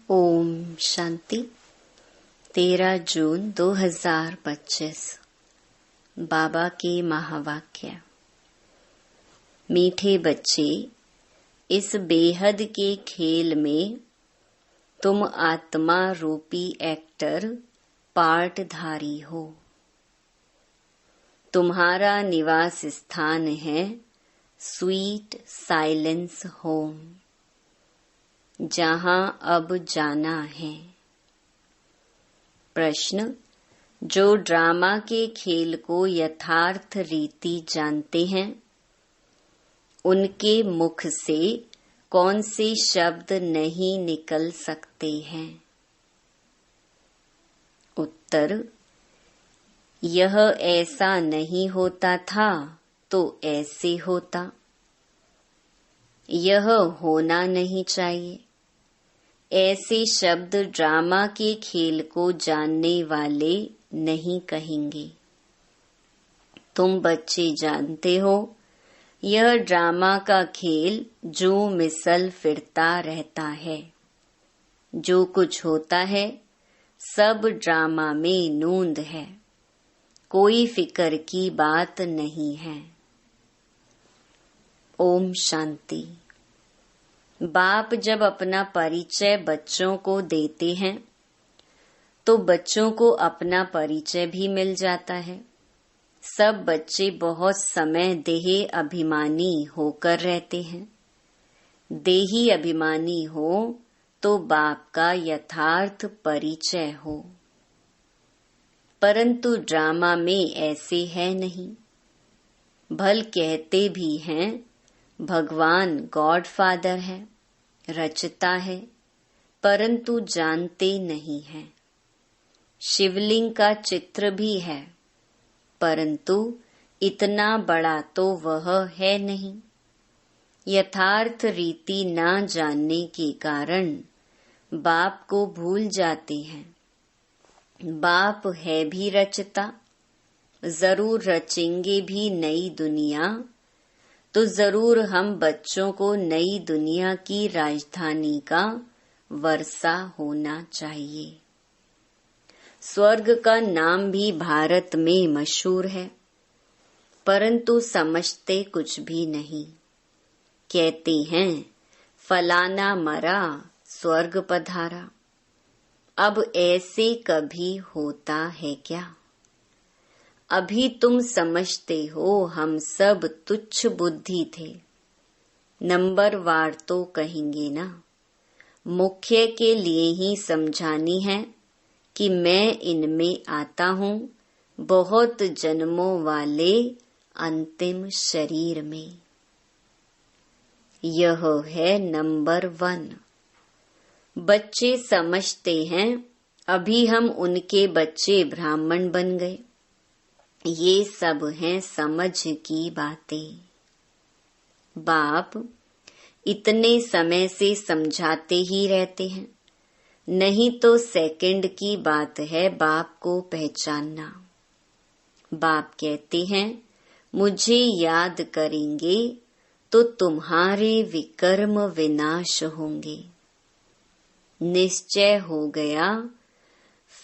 ओम शांति। 13 जून 2025। बाबा के महावाक्य। मीठे बच्चे, इस बेहद के खेल में तुम आत्मा रूपी एक्टर पार्टधारी हो। तुम्हारा निवास स्थान है स्वीट साइलेंस होम, जहां अब जाना है। प्रश्न: जो ड्रामा के खेल को यथार्थ रीति जानते हैं, उनके मुख से कौन से शब्द नहीं निकल सकते हैं? उत्तर: यह ऐसा नहीं होता था तो ऐसे होता। यह होना नहीं चाहिए। ऐसे शब्द ड्रामा के खेल को जानने वाले नहीं कहेंगे। तुम बच्चे जानते हो, यह ड्रामा का खेल जो मिसल फिरता रहता है। जो कुछ होता है सब ड्रामा में नूंद है, कोई फिक्र की बात नहीं है। ओम शांति। बाप जब अपना परिचय बच्चों को देते हैं तो बच्चों को अपना परिचय भी मिल जाता है। सब बच्चे बहुत समय देही अभिमानी होकर रहते हैं। देही अभिमानी हो तो बाप का यथार्थ परिचय हो, परंतु ड्रामा में ऐसे है नहीं। भल कहते भी हैं भगवान गॉड फादर है, रचता है, परंतु जानते नहीं है। शिवलिंग का चित्र भी है, परंतु इतना बड़ा तो वह है नहीं। यथार्थ रीति ना जानने के कारण बाप को भूल जाते हैं। बाप है भी रचता, जरूर रचेंगे भी नई दुनिया, तो जरूर हम बच्चों को नई दुनिया की राजधानी का वर्षा होना चाहिए। स्वर्ग का नाम भी भारत में मशहूर है, परंतु समझते कुछ भी नहीं। कहते हैं फलाना मरा स्वर्ग पधारा। अब ऐसे कभी होता है क्या? अभी तुम समझते हो हम सब तुच्छ बुद्धि थे। नंबरवार तो कहेंगे ना। मुख्य के लिए ही समझानी है कि मैं इनमें आता हूँ बहुत जन्मों वाले अंतिम शरीर में। यह है नंबर 1। बच्चे समझते हैं अभी हम उनके बच्चे ब्राह्मण बन गए। ये सब हैं समझ की बातें। बाप इतने समय से समझाते ही रहते हैं, नहीं तो सेकंड की बात है बाप को पहचानना। बाप कहते हैं मुझे याद करेंगे तो तुम्हारे विकर्म विनाश होंगे। निश्चय हो गया,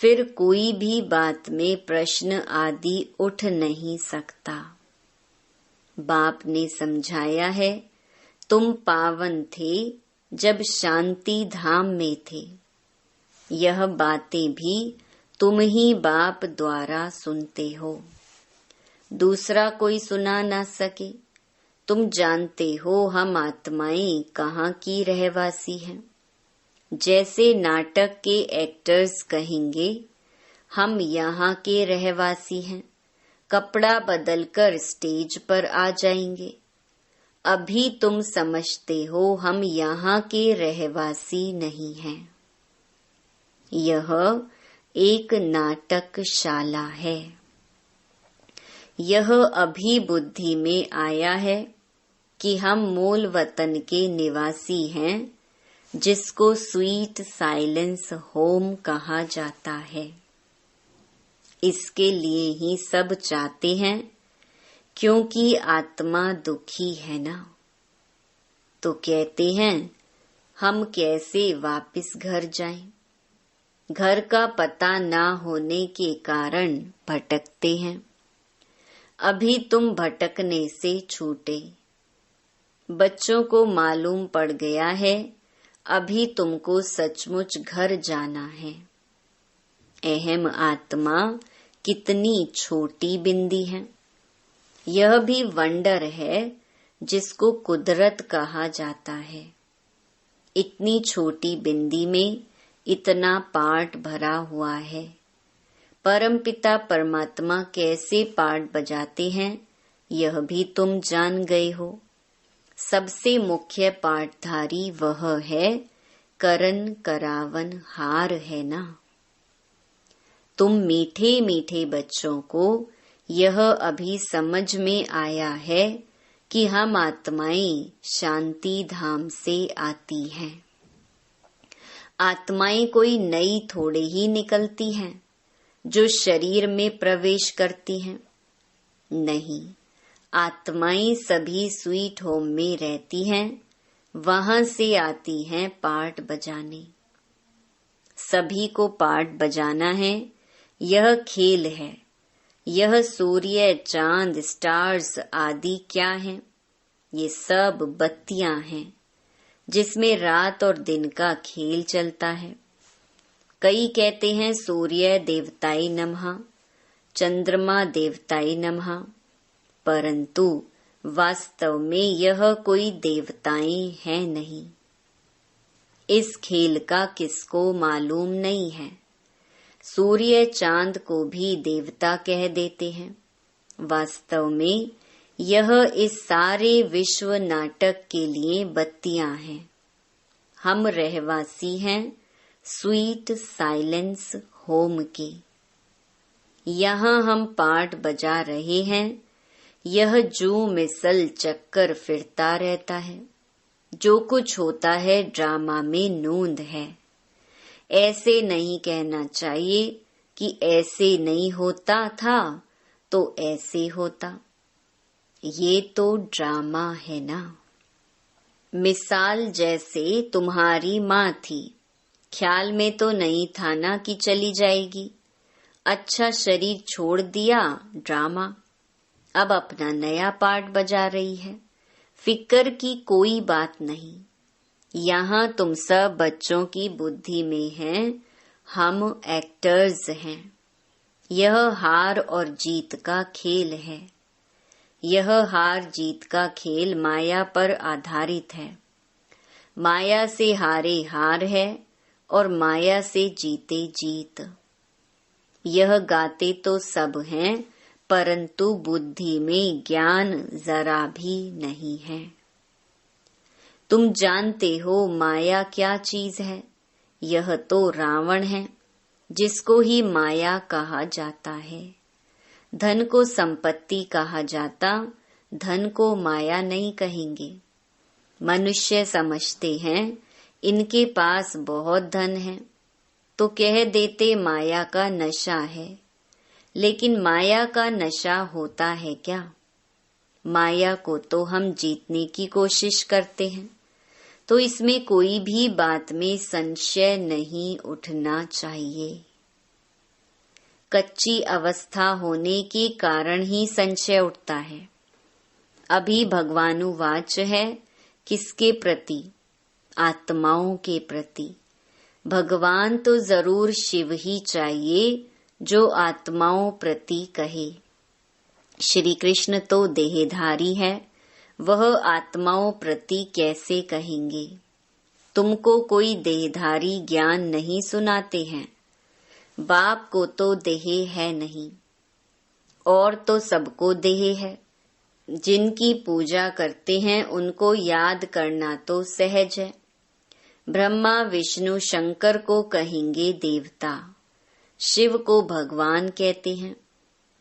फिर कोई भी बात में प्रश्न आदि उठ नहीं सकता। बाप ने समझाया है तुम पावन थे जब शांति धाम में थे। यह बातें भी तुम ही बाप द्वारा सुनते हो, दूसरा कोई सुना ना सके। तुम जानते हो हम आत्माएं कहाँ की रहवासी हैं। जैसे नाटक के एक्टर्स कहेंगे हम यहाँ के रहवासी हैं, कपड़ा बदलकर स्टेज पर आ जाएंगे। अभी तुम समझते हो हम यहाँ के रहवासी नहीं हैं। यह एक नाटकशाला है। यह अभी बुद्धि में आया है कि हम मूल वतन के निवासी हैं, जिसको स्वीट साइलेंस होम कहा जाता है। इसके लिए ही सब चाहते हैं, क्योंकि आत्मा दुखी है ना। तो कहते हैं हम कैसे वापस घर जाएं? घर का पता ना होने के कारण भटकते हैं। अभी तुम भटकने से छूटे। बच्चों को मालूम पड़ गया है अभी तुमको सचमुच घर जाना है। अहम आत्मा कितनी छोटी बिंदी है। यह भी वंडर है जिसको कुदरत कहा जाता है। इतनी छोटी बिंदी में इतना पार्ट भरा हुआ है। परमपिता परमात्मा कैसे पार्ट बजाते हैं यह भी तुम जान गए हो। सबसे मुख्य पार्टधारी वह है, करन करावन हार है ना। तुम मीठे मीठे बच्चों को यह अभी समझ में आया है कि हम आत्माएं शांति धाम से आती हैं। आत्माएं कोई नई थोड़े ही निकलती हैं जो शरीर में प्रवेश करती हैं। नहीं, आत्माएं सभी स्वीट होम में रहती हैं, वहां से आती हैं पार्ट बजाने। सभी को पार्ट बजाना है, यह खेल है। यह सूर्य, चांद, स्टार्स आदि क्या हैं? ये सब बत्तियां हैं जिसमें रात और दिन का खेल चलता है। कई कहते हैं सूर्य देवताय नमः, चंद्रमा देवताय नमः, परंतु वास्तव में यह कोई देवताएं हैं नहीं। इस खेल का किसको मालूम नहीं है। सूर्य चांद को भी देवता कह देते हैं। वास्तव में यह इस सारे विश्व नाटक के लिए बत्तियां हैं। हम रहवासी हैं स्वीट साइलेंस होम के। यहाँ हम पार्ट बजा रहे हैं। यह जू मिसल चक्कर फिरता रहता है। जो कुछ होता है ड्रामा में नूंद है। ऐसे नहीं कहना चाहिए कि ऐसे नहीं होता था तो ऐसे होता। ये तो ड्रामा है ना। मिसाल जैसे तुम्हारी माँ थी, ख्याल में तो नहीं था ना कि चली जाएगी। अच्छा शरीर छोड़ दिया, ड्रामा। अब अपना नया पार्ट बजा रही है। फिक्र की कोई बात नहीं। यहाँ तुम सब बच्चों की बुद्धि में हैं, हम एक्टर्स हैं। यह हार और जीत का खेल है। यह हार जीत का खेल माया पर आधारित है। माया से हारे हार है और माया से जीते जीत। यह गाते तो सब हैं, परंतु बुद्धि में ज्ञान जरा भी नहीं है। तुम जानते हो माया क्या चीज है? यह तो रावण है, जिसको ही माया कहा जाता है। धन को संपत्ति कहा जाता, धन को माया नहीं कहेंगे। मनुष्य समझते हैं इनके पास बहुत धन है, तो कह देते माया का नशा है। लेकिन माया का नशा होता है क्या? माया को तो हम जीतने की कोशिश करते हैं, तो इसमें कोई भी बात में संशय नहीं उठना चाहिए। कच्ची अवस्था होने के कारण ही संशय उठता है। अभी भगवानुवाच है, किसके प्रति? आत्माओं के प्रति। भगवान तो जरूर शिव ही चाहिए जो आत्माओं प्रति कहे। श्री कृष्ण तो देहधारी है, वह आत्माओं प्रति कैसे कहेंगे? तुमको कोई देहधारी ज्ञान नहीं सुनाते हैं। बाप को तो देह है नहीं, और तो सबको देह है। जिनकी पूजा करते हैं उनको याद करना तो सहज है। ब्रह्मा विष्णु शंकर को कहेंगे देवता, शिव को भगवान कहते हैं।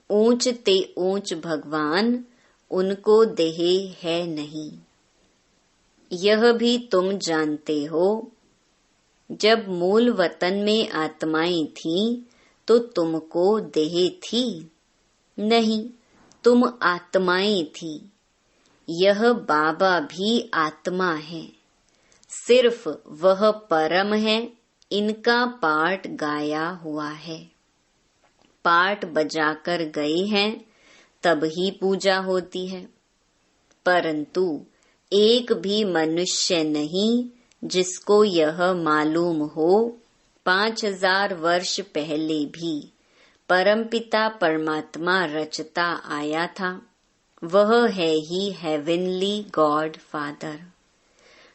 ऊंच ते ऊंच भगवान, उनको देह है नहीं। यह भी तुम जानते हो। जब मूल वतन में आत्माएं थीं, तो तुमको देह थी नहीं, तुम आत्माएं थी। यह बाबा भी आत्मा है। सिर्फ वह परम है, इनका पाठ गाया हुआ है। पाठ बजाकर गए हैं तब ही पूजा होती है, परंतु एक भी मनुष्य नहीं जिसको यह मालूम हो 5000 वर्ष पहले भी परमपिता परमात्मा रचता आया था। वह है ही हेवनली गॉड फादर।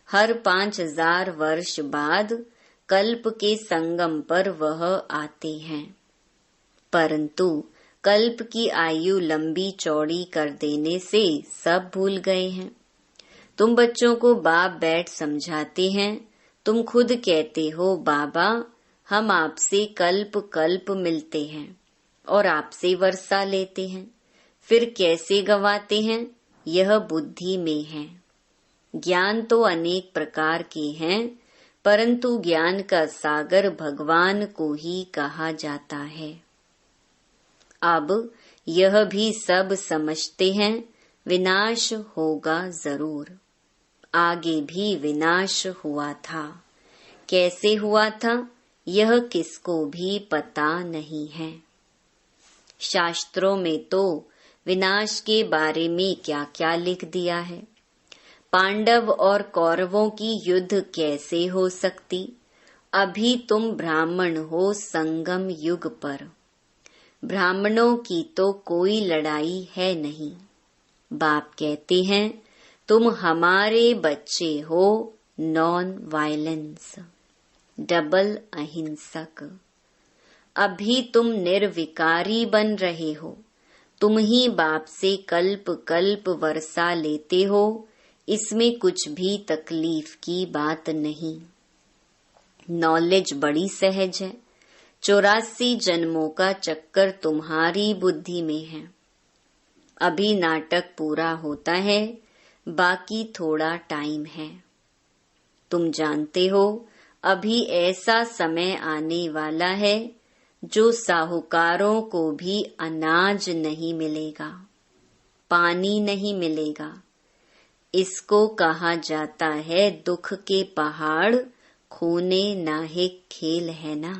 हर 5000 वर्ष बाद कल्प के संगम पर वह आते हैं, परंतु कल्प की आयु लंबी चौड़ी कर देने से सब भूल गए हैं। तुम बच्चों को बाप बैठ समझाते हैं, तुम खुद कहते हो बाबा हम आपसे कल्प कल्प मिलते हैं और आपसे वर्षा लेते हैं, फिर कैसे गवाते हैं? यह बुद्धि में है। ज्ञान तो अनेक प्रकार के हैं, परंतु ज्ञान का सागर भगवान को ही कहा जाता है। अब यह भी सब समझते हैं विनाश होगा जरूर। आगे भी विनाश हुआ था, कैसे हुआ था यह किसको भी पता नहीं है। शास्त्रों में तो विनाश के बारे में क्या क्या लिख दिया है। पांडव और कौरवों की युद्ध कैसे हो सकती? अभी तुम ब्राह्मण हो संगम युग पर। ब्राह्मणों की तो कोई लड़ाई है नहीं। बाप कहते हैं तुम हमारे बच्चे हो, नॉन वायलेंस, डबल अहिंसक। अभी तुम निर्विकारी बन रहे हो। तुम ही बाप से कल्प कल्प वर्षा लेते हो, इसमें कुछ भी तकलीफ की बात नहीं। नॉलेज बड़ी सहज है। 84 जन्मों का चक्कर तुम्हारी बुद्धि में है। अभी नाटक पूरा होता है, बाकी थोड़ा टाइम है। तुम जानते हो अभी ऐसा समय आने वाला है जो साहूकारों को भी अनाज नहीं मिलेगा, पानी नहीं मिलेगा। इसको कहा जाता है दुख के पहाड़, खूने नाहिक खेल है ना।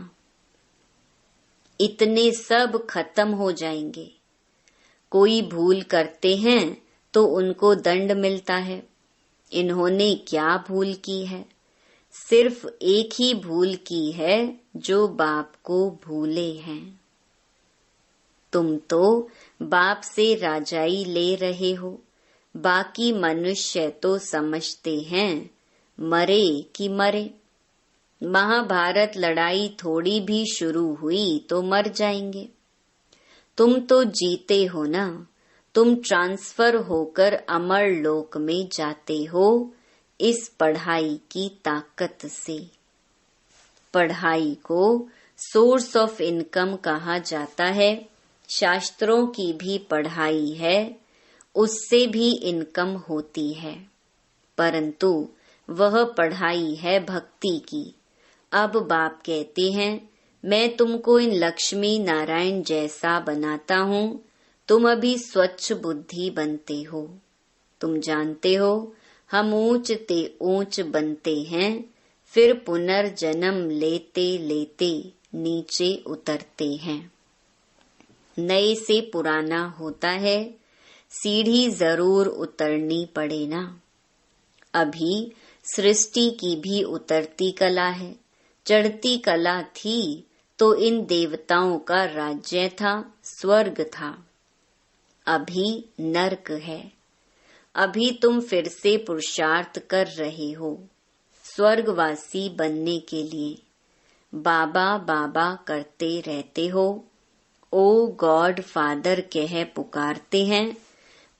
इतने सब खत्म हो जाएंगे। कोई भूल करते हैं तो उनको दंड मिलता है। इन्होंने क्या भूल की है? सिर्फ एक ही भूल की है जो बाप को भूले हैं। तुम तो बाप से राजाई ले रहे हो, बाकी मनुष्य तो समझते हैं मरे कि मरे। महाभारत लड़ाई थोड़ी भी शुरू हुई तो मर जाएंगे। तुम तो जीते हो ना। तुम ट्रांसफर होकर अमर लोक में जाते हो इस पढ़ाई की ताकत से। पढ़ाई को सोर्स ऑफ इनकम कहा जाता है। शास्त्रों की भी पढ़ाई है, उससे भी इनकम होती है, परंतु वह पढ़ाई है भक्ति की। अब बाप कहते हैं मैं तुमको इन लक्ष्मी नारायण जैसा बनाता हूँ। तुम अभी स्वच्छ बुद्धि बनते हो। तुम जानते हो हम ऊंच ते ऊंच बनते हैं, फिर पुनर्जन्म लेते लेते नीचे उतरते हैं। नए से पुराना होता है, सीढ़ी जरूर उतरनी पड़े ना। अभी सृष्टि की भी उतरती कला है। चढ़ती कला थी तो इन देवताओं का राज्य था, स्वर्ग था। अभी नरक है। अभी तुम फिर से पुरुषार्थ कर रहे हो स्वर्गवासी बनने के लिए। बाबा बाबा करते रहते हो, ओ गॉड फादर कह पुकारते हैं,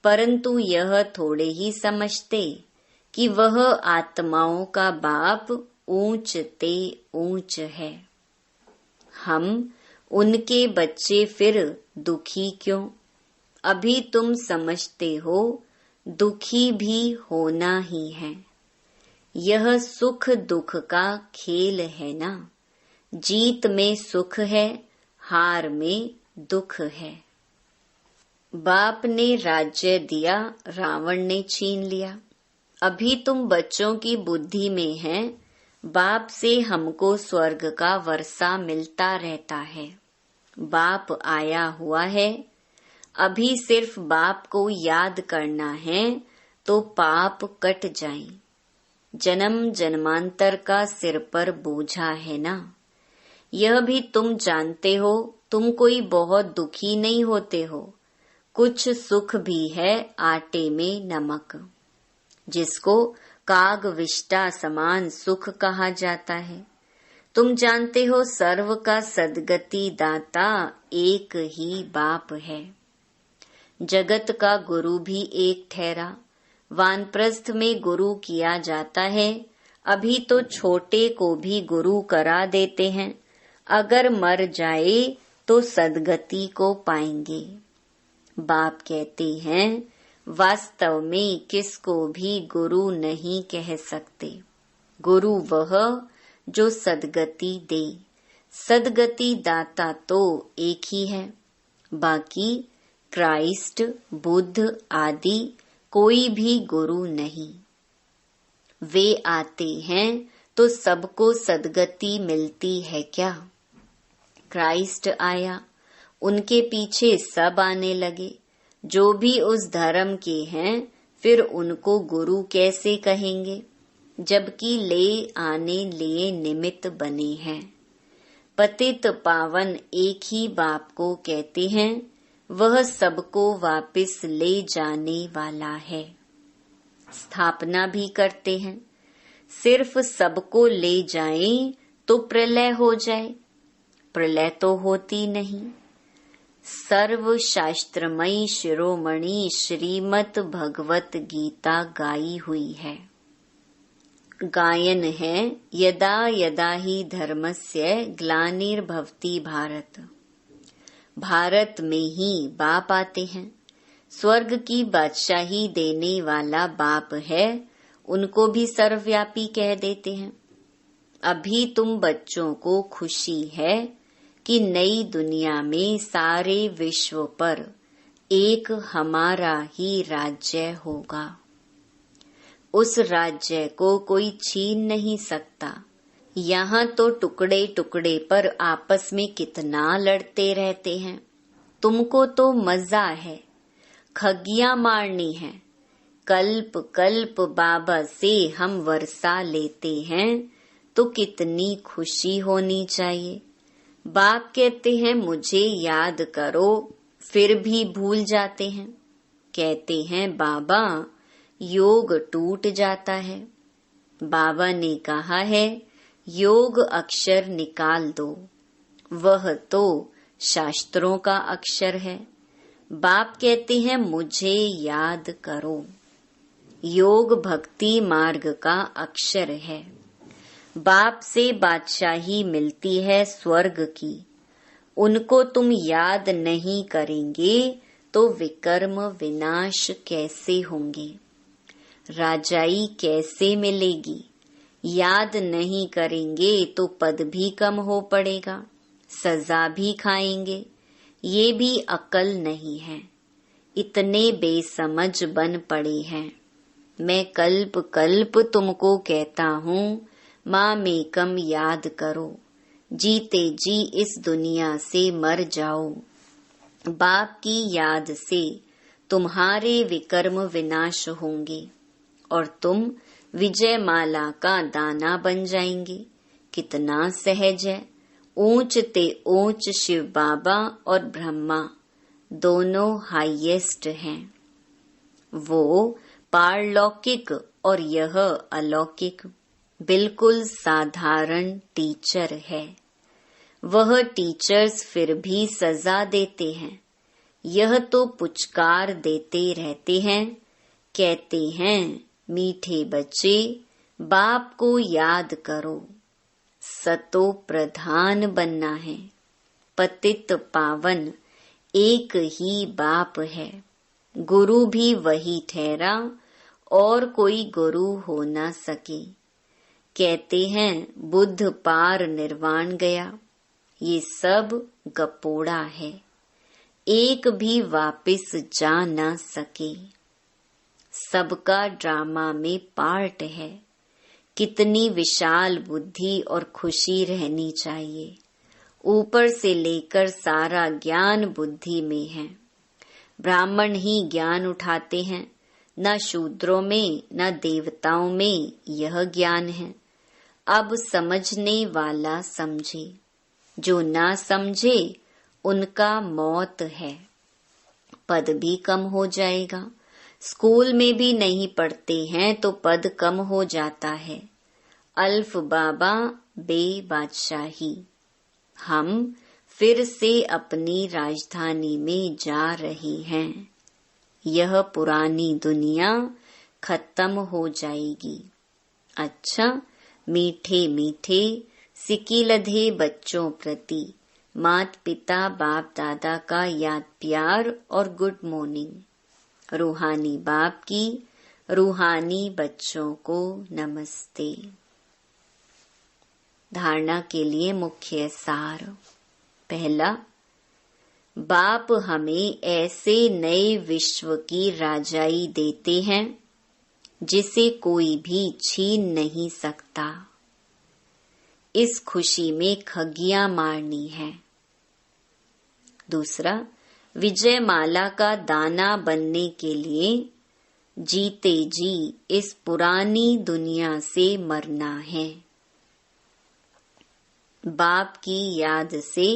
परंतु यह थोड़े ही समझते कि वह आत्माओं का बाप ऊंच ते ऊंच है। हम उनके बच्चे फिर दुखी क्यों? अभी तुम समझते हो दुखी भी होना ही है। यह सुख दुख का खेल है ना। जीत में सुख है, हार में दुख है। बाप ने राज्य दिया, रावण ने छीन लिया। अभी तुम बच्चों की बुद्धि में है, बाप से हमको स्वर्ग का वर्षा मिलता रहता है। बाप आया हुआ है, अभी सिर्फ बाप को याद करना है तो पाप कट जाए। जन्म जन्मांतर का सिर पर बोझा है ना, यह भी तुम जानते हो। तुम कोई बहुत दुखी नहीं होते हो, कुछ सुख भी है आटे में नमक, जिसको काग विष्टा समान सुख कहा जाता है। तुम जानते हो सर्व का सद्गति दाता एक ही बाप है। जगत का गुरु भी एक ठहरा, वानप्रस्थ में गुरु किया जाता है। अभी तो छोटे को भी गुरु करा देते हैं, अगर मर जाए तो सद्गति को पाएंगे। बाप कहते हैं वास्तव में किसको भी गुरु नहीं कह सकते। गुरु वह जो सद्गति दे, सद्गति दाता तो एक ही है। बाकी क्राइस्ट, बुद्ध आदि कोई भी गुरु नहीं। वे आते हैं तो सबको सद्गति मिलती है क्या? क्राइस्ट आया, उनके पीछे सब आने लगे। जो भी उस धर्म के हैं, फिर उनको गुरु कैसे कहेंगे, जबकि ले आने लिए निमित्त बने हैं। पतित पावन एक ही बाप को कहते हैं, वह सबको वापस ले जाने वाला है। स्थापना भी करते हैं, सिर्फ सबको ले जाएं तो प्रलय हो जाए। प्रलय तो होती नहीं। सर्व शास्त्रमयी शिरोमणि श्रीमद् भगवत गीता गाई हुई है। गायन है यदा यदा ही धर्मस्य ग्लानिर्भवति भारत। भारत में ही बाप आते हैं। स्वर्ग की बादशाही देने वाला बाप है, उनको भी सर्वव्यापी कह देते हैं। अभी तुम बच्चों को खुशी है कि नई दुनिया में सारे विश्व पर एक हमारा ही राज्य होगा। उस राज्य को कोई छीन नहीं सकता। यहाँ तो टुकड़े टुकड़े पर आपस में कितना लड़ते रहते हैं। तुमको तो मजा है, खगियां मारनी है। कल्प कल्प बाबा से हम वर्षा लेते हैं तो कितनी खुशी होनी चाहिए। बाप कहते हैं मुझे याद करो, फिर भी भूल जाते हैं। कहते हैं बाबा योग टूट जाता है। बाबा ने कहा है योग अक्षर निकाल दो, वह तो शास्त्रों का अक्षर है। बाप कहते हैं मुझे याद करो। योग भक्ति मार्ग का अक्षर है। बाप से बादशाही मिलती है स्वर्ग की। उनको तुम याद नहीं करेंगे तो विकर्म विनाश कैसे होंगे, राजाई कैसे मिलेगी। याद नहीं करेंगे तो पद भी कम हो पड़ेगा, सजा भी खाएंगे। ये भी अकल नहीं है, इतने बेसमझ बन पड़े हैं। मैं कल्प कल्प तुमको कहता हूँ मामेकम याद करो, जीते जी इस दुनिया से मर जाओ। बाप की याद से तुम्हारे विकर्म विनाश होंगे और तुम विजय माला का दाना बन जाएंगे। कितना सहज है। ऊंच ते ऊंच शिव बाबा और ब्रह्मा दोनों हाईएस्ट हैं। वो पारलौकिक और यह अलौकिक, बिल्कुल साधारण टीचर है। वह टीचर्स फिर भी सजा देते हैं, यह तो पुचकार देते रहते हैं। कहते हैं मीठे बच्चे बाप को याद करो, सतो प्रधान बनना है। पतित पावन एक ही बाप है, गुरु भी वही ठहरा और कोई गुरु हो न सके। कहते हैं बुद्ध पार निर्वाण गया, ये सब गपोड़ा है, एक भी वापिस जा न सके। सबका ड्रामा में पार्ट है। कितनी विशाल बुद्धि और खुशी रहनी चाहिए। ऊपर से लेकर सारा ज्ञान बुद्धि में है। ब्राह्मण ही ज्ञान उठाते हैं, न शूद्रों में न देवताओं में यह ज्ञान है। अब समझने वाला समझे, जो ना समझे उनका मौत है। पद भी कम हो जाएगा। स्कूल में भी नहीं पढ़ते हैं तो पद कम हो जाता है। अल्फ बाबा बे बादशाही। हम फिर से अपनी राजधानी में जा रहे हैं। यह पुरानी दुनिया खत्म हो जाएगी। अच्छा, मीठे मीठे सिकिलधे बच्चों प्रति माता पिता बाप दादा का याद प्यार और गुड मॉर्निंग। रूहानी बाप की रूहानी बच्चों को नमस्ते। धारणा के लिए मुख्य सार। पहला, बाप हमें ऐसे नए विश्व की राजाई देते हैं जिसे कोई भी छीन नहीं सकता। इस खुशी में खगियां मारनी है। दूसरा, विजय माला का दाना बनने के लिए जीते जी इस पुरानी दुनिया से मरना है। बाप की याद से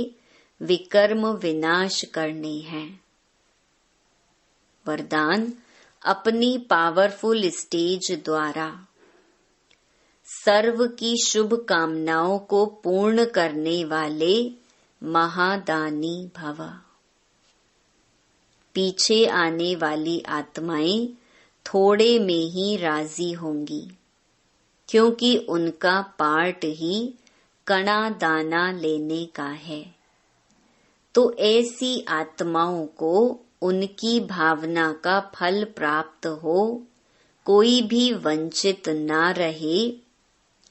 विकर्म विनाश करने हैं। वरदान, अपनी पावरफुल स्टेज द्वारा सर्व की शुभ कामनाओं को पूर्ण करने वाले महादानी भव। पीछे आने वाली आत्माएं थोड़े में ही राजी होंगी, क्योंकि उनका पार्ट ही कणा दाना लेने का है। तो ऐसी आत्माओं को उनकी भावना का फल प्राप्त हो, कोई भी वंचित ना रहे,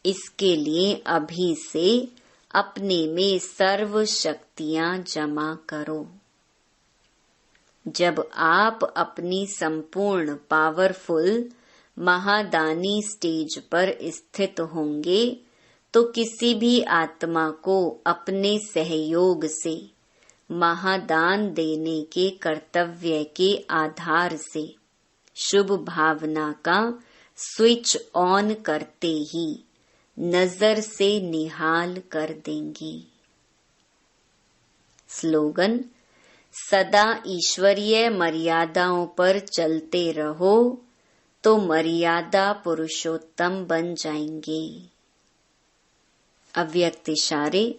इसके लिए अभी से अपने में सर्व शक्तियां जमा करो। जब आप अपनी संपूर्ण पावरफुल महादानी स्टेज पर स्थित होंगे तो किसी भी आत्मा को अपने सहयोग से महादान देने के कर्तव्य के आधार से शुभ भावना का स्विच ऑन करते ही नजर से निहाल कर देंगी। स्लोगन, सदा ईश्वरीय मर्यादाओं पर चलते रहो तो मर्यादा पुरुषोत्तम बन जाएंगे। अव्यक्त इशारे।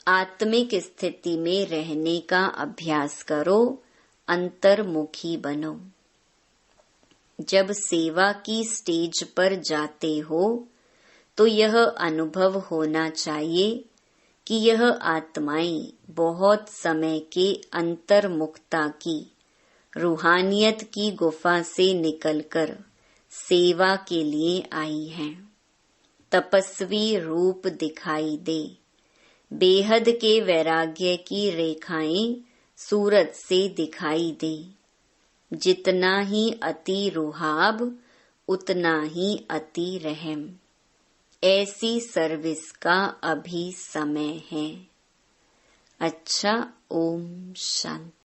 आत्मिक स्थिति में रहने का अभ्यास करो, अंतर्मुखी बनो। जब सेवा की स्टेज पर जाते हो तो यह अनुभव होना चाहिए कि यह आत्माएं बहुत समय के अंतर्मुखता की रूहानियत की गुफा से निकलकर सेवा के लिए आई हैं। तपस्वी रूप दिखाई दे, बेहद के वैराग्य की रेखाएं सूरत से दिखाई दे। जितना ही अति रुहाब उतना ही अति रहम। ऐसी सर्विस का अभी समय है। अच्छा, ओम शांति।